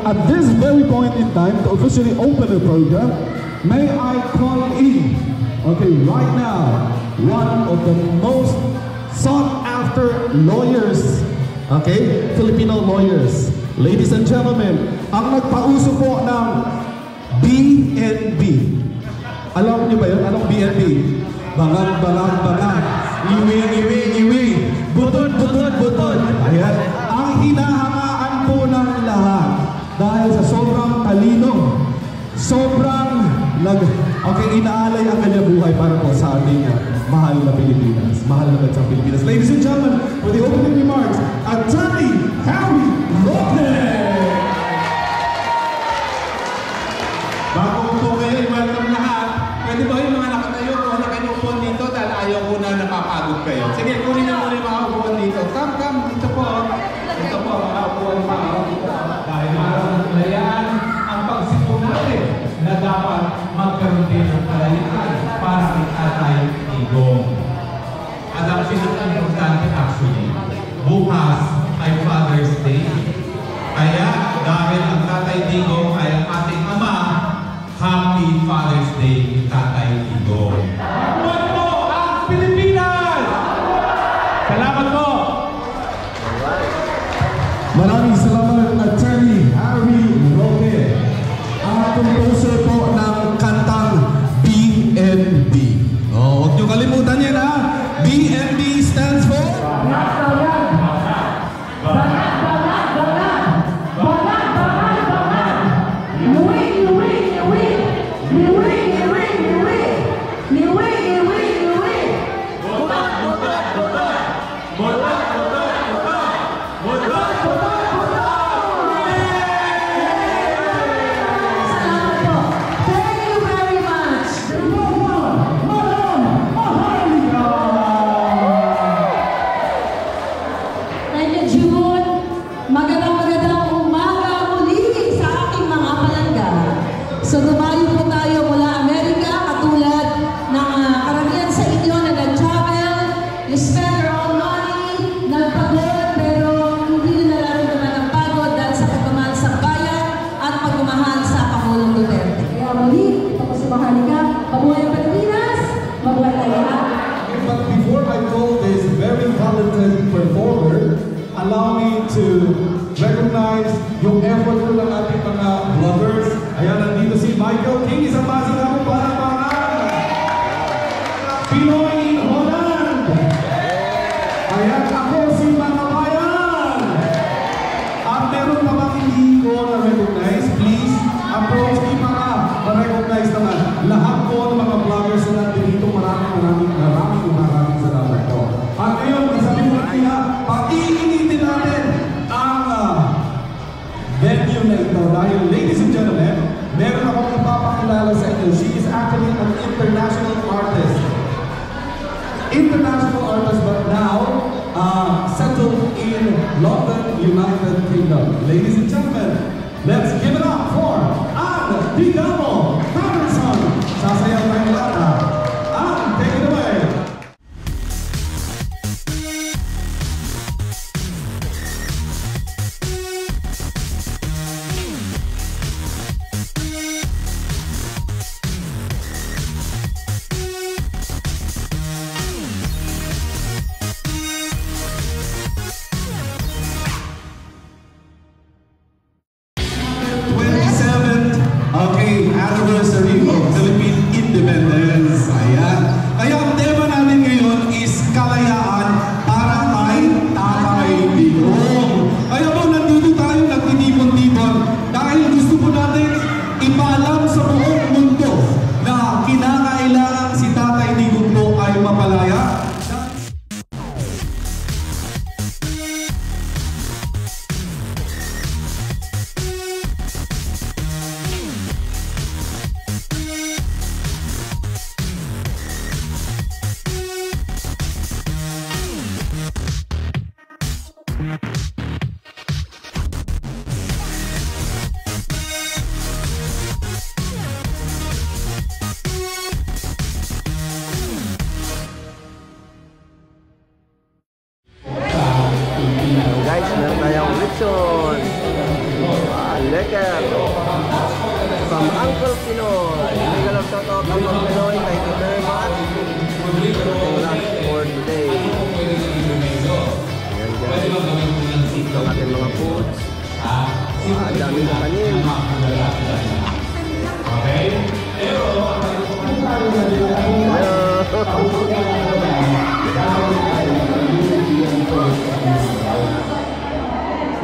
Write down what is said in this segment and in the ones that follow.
at this very point in time, to officially open the program, may I call in, okay, right now, one of the most sought-after lawyers, okay, Filipino lawyers. Ladies and gentlemen, ang nagpauso po ng BNB. Alam niyo ba yun? Anong BNB? Bangang, bangang, bangang. Iwi, iwi, iwi. Butod, butod, butod. Ayan. Ang hinahangaan po ng lahat dahil sa sobrang talino, sobrang inaalay ang kanyang buhay para po sa ating mahal na Pilipinas. Mahal na bansang Pilipinas. Ladies and gentlemen, for the opening remarks, Attorney Harry Roque! Bago po kayo, welcome lahat. Pwede ba yung mga nakatayo ko na kayo upuan dito dahil ayaw ko na napapagod kayo. Sige, kunin na muna yung mga upuan dito. Come, dito po. Ito po, mga upuan pa. Dahil maraming ang pagsipon natin na dapat magkaroon din ng kalayaan para kay Tatay Digong. At ang pinaka-importante actually, bukas ay Father's Day. Kaya dahil ang Tatay Digong ay ang ating ama, Happy Father's Day, Tatay Digong. Buwan po ang Pilipinas! Salamat po! Maraming salamat, Attorney Harry Roque. Ang composer po ng kantang BNB. Oh, huwag niyo kalimutan yan, ha? BNB stands for? So lumayo po tayo mula Amerika, katulad ng karamihan sa inyo na nag-travel, you spend your own money, nagpagod, pero hindi nyo nararamdaman ang pagod dahil sa pagmamahal sa bayan at pagmamahal sa Pangulong Duterte. Kaya muli, pagmamahali ka, mabuhay ang Pilipinas, mabuhay tayo. But before I call this very talented performer, allow me to recognize yung effort ko ng ating mga vloggers. Ayan, nandito si Michael King, isang basa na po para Pinoy in Holland. Ayan, ako si Manabayan. At meron pa bang hindi ko na-recognize? Please, approach me para ma-recognize naman. Lahat po ng mga vloggers na nandito, maraming salamat po. At ngayon, sabi mo kaya, pag-iinitin natin ang venue na ito. Dahil, ladies and gentlemen, meron akong ipapakilala sa inyo. She is actually an international artist. International artist, but now settled in London, United Kingdom. Ladies and gentlemen, let's give it up for Anne Digamo Patterson. Sasayaw tayo lahat. ng ating mga foods. Ang daming kanin. Okay? Pero,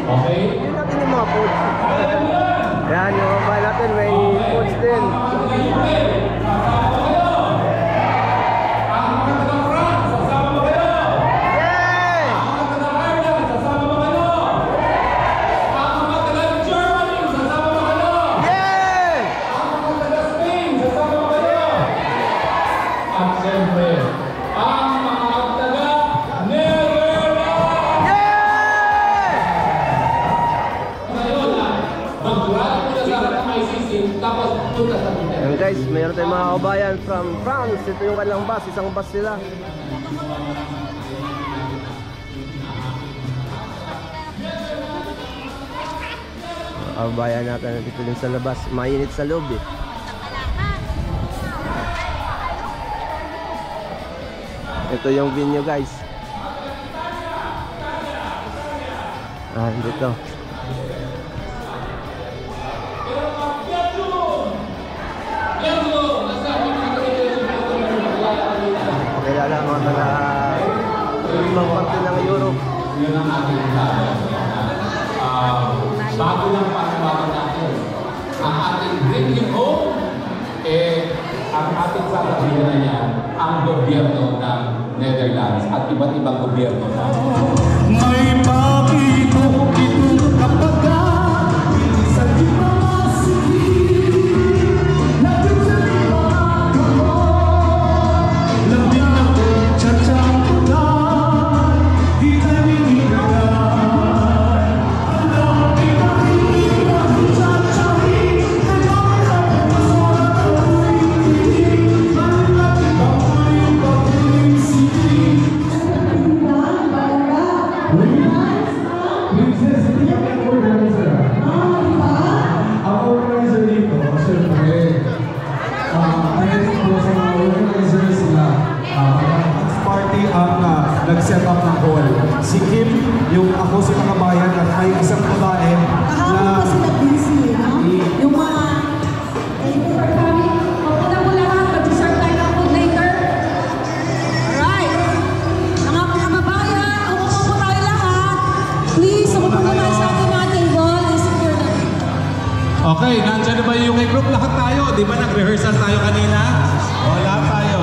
okay? Yun natin yung mga foods. Yan, yung mga mahal natin may foods din. Ayan guys, mayroon tayong mga kabayan from France. Ito yung kanilang bus, isang bus sila. Kabayan natin dito din sa labas. Mainit sa loob eh. Ito yung venue guys. Dito. Kilala mga taga ibang parte ng Europe. Yun ang ating bago lang panawagan natin. Ang ating bring him home, ang ating sasabihin na yan, ang gobyerno ng Netherlands at iba't ibang gobyerno na. May pakito ito kapag sa nag-set up ng hall. Si Kim, yung ako sa mga bayan at may isang babae na sila busy, no? Yung mga papunta mo lahat, mag-serve tayo ng food later. Alright. Mga kababayan, umupo po tayo lahat. Please, umupo po tayo sa ating mga table. Secure na. Okay, nandiyan na ba yung UK group? Lahat tayo. Di ba nag-rehearsal tayo kanina? O, lahat tayo.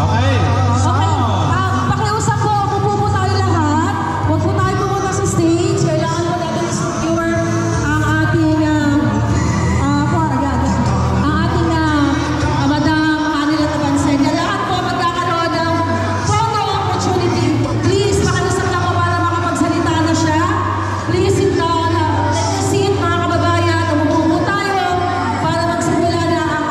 Okay. Pakiusap po, umupo po tayo lahat. Huwag po tayo pumunta sa stage. Kailangan po natin secure ang ating Madam Anila Tabansenya. Lahat po magkakaroon ng photo opportunity. Please, pakiusap lang po para makapagsalita na siya. Please, let us see it, mga kababayan. Umupo po tayo para magsimula na ang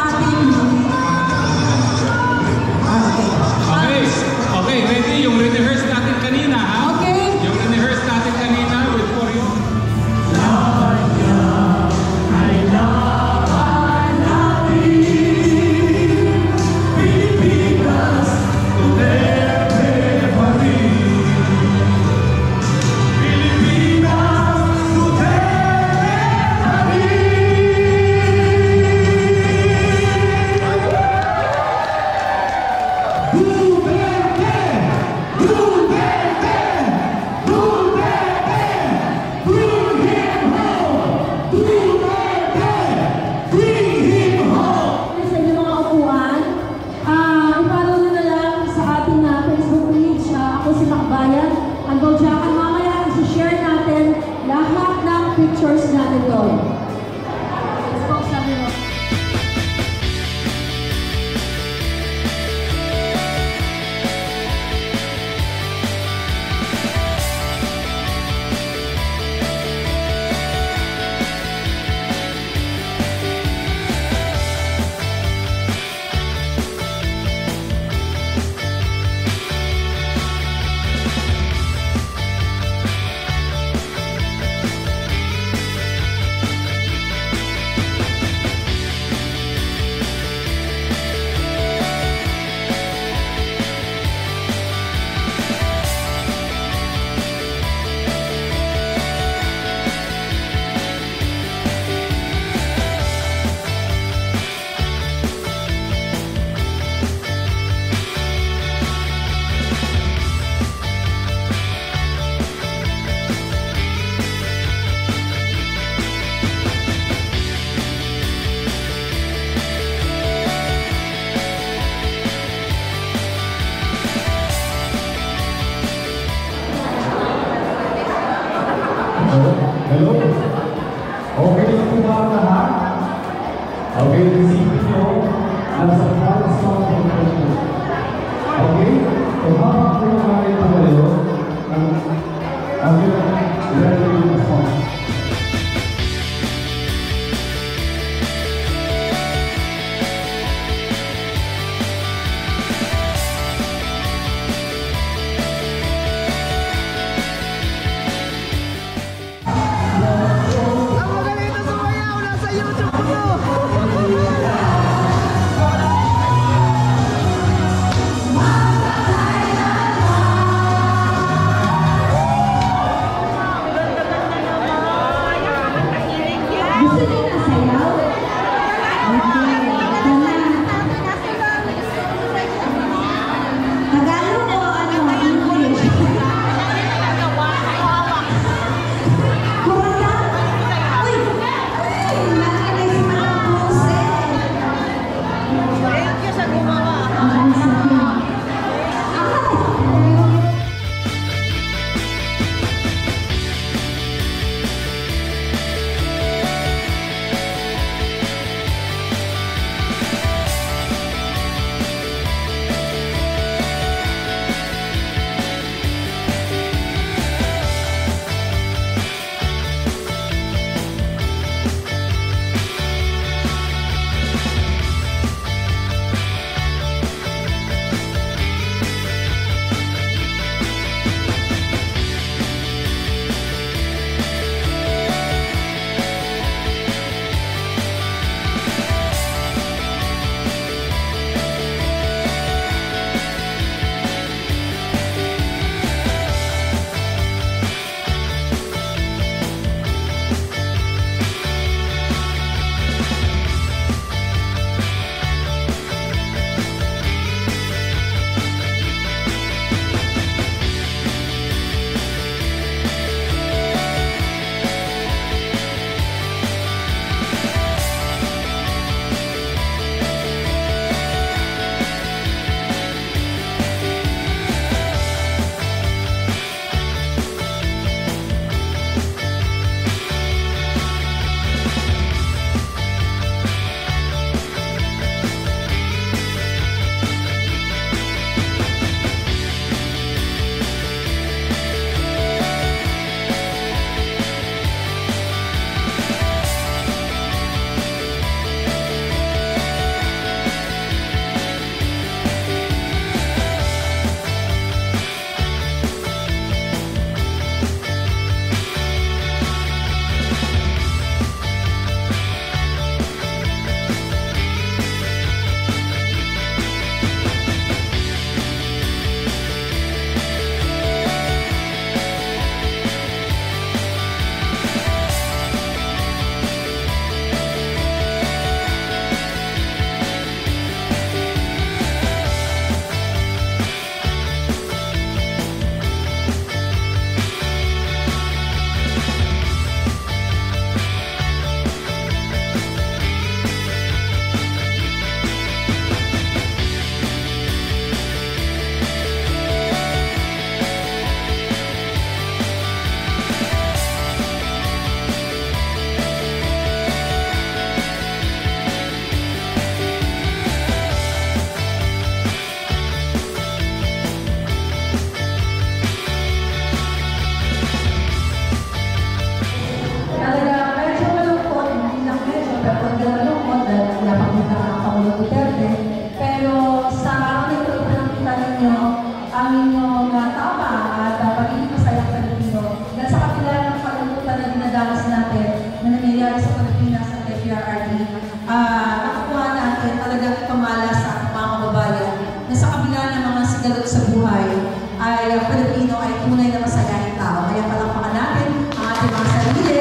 sinagot sa buhay ay Pilipino ay tunay na masayahin tao. Kaya palakpakan natin ang ating mga sarili.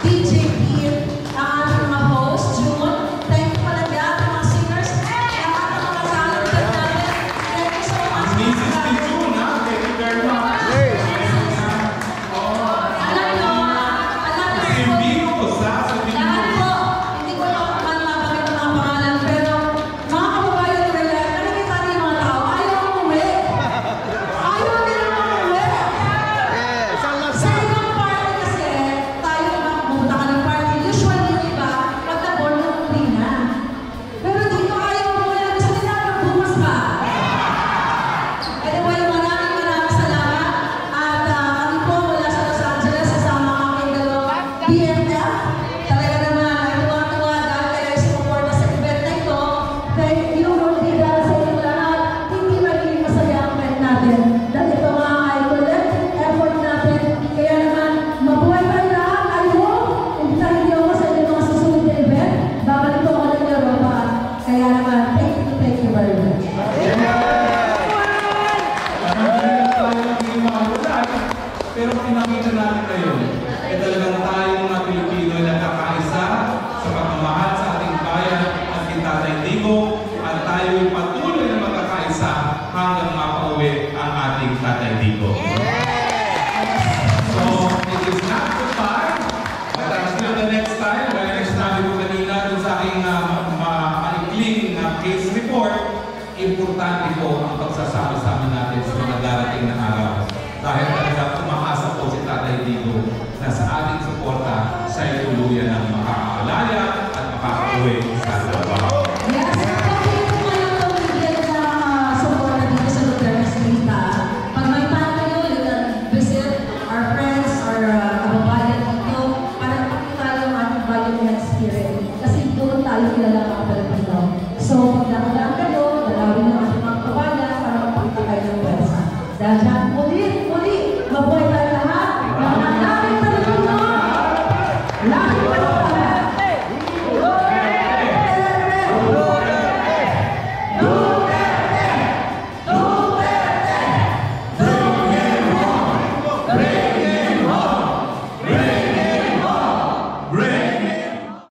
DJ Pete, ang ating mga host, June. Thank you pala niya, ating mga singers, ang ating mga talented natin. Thank you so much. Mrs. June, ha? Thank you very much. Si Bino ko sa Bino. Lahat po, hindi ko man mapakita ang mga pangalan, pero mga kababayan ko rin, nakikita niyo yung mga tao, ayaw umuwi. Ayaw nila umuwi. Sa ibang party kasi, tayo pumunta ka ng party, usually yung iba, pag na-born, umuwi na. Pero dito ayaw umuwi, gusto nila magbumas pa. Anyway, maraming salamat. At kami po mula sa Los Angeles, kasama ang aking dalawang BFF. Talaga naman, tuwa-tuwa dahil kayo sumuporta sa event na ito. Thank you, hindi dahil sa inyo lahat, hindi magiging masaya ang event natin. Dahil ito nga ay collective effort natin. Kaya naman, mabuhay tayo lahat. I hope, invitahin niyo ako sa inyong mga susunod na event. Babalik ko ako ng Europa. Kaya naman, thank you very much. Pero pinakita natin kayo, talagang tayo mga Pilipino ay nagkakaisa sa pagmamahal sa ating bayan at Tatay Digong at tayo ay patuloy na magkakaisa hanggang mapauwi ang ating Tatay Digong. So, it is not goodbye, but until the next time, gaya na sinabi ko kanina dun sa aking maikling case report, importante po ang pagsasama-sama natin sa mga darating na araw. Dahil talaga tumakasa po si Tatay Digong na sa ating suporta sa tuluyan ng makakaalaya at makakauwi sa trabaho. Yes, pag-ibig po kayo tumigil sa suporta dito sa Duterte Street. Pag may time kayo, you can visit our friends or kababayan dito para makita yung ating value spirit. Kasi doon tayo kilala mga Pilipino. So, pag nakadaan kayo, dalawin yung ating mga kababayan para makita kayo ng pwersa. Dahil dyan,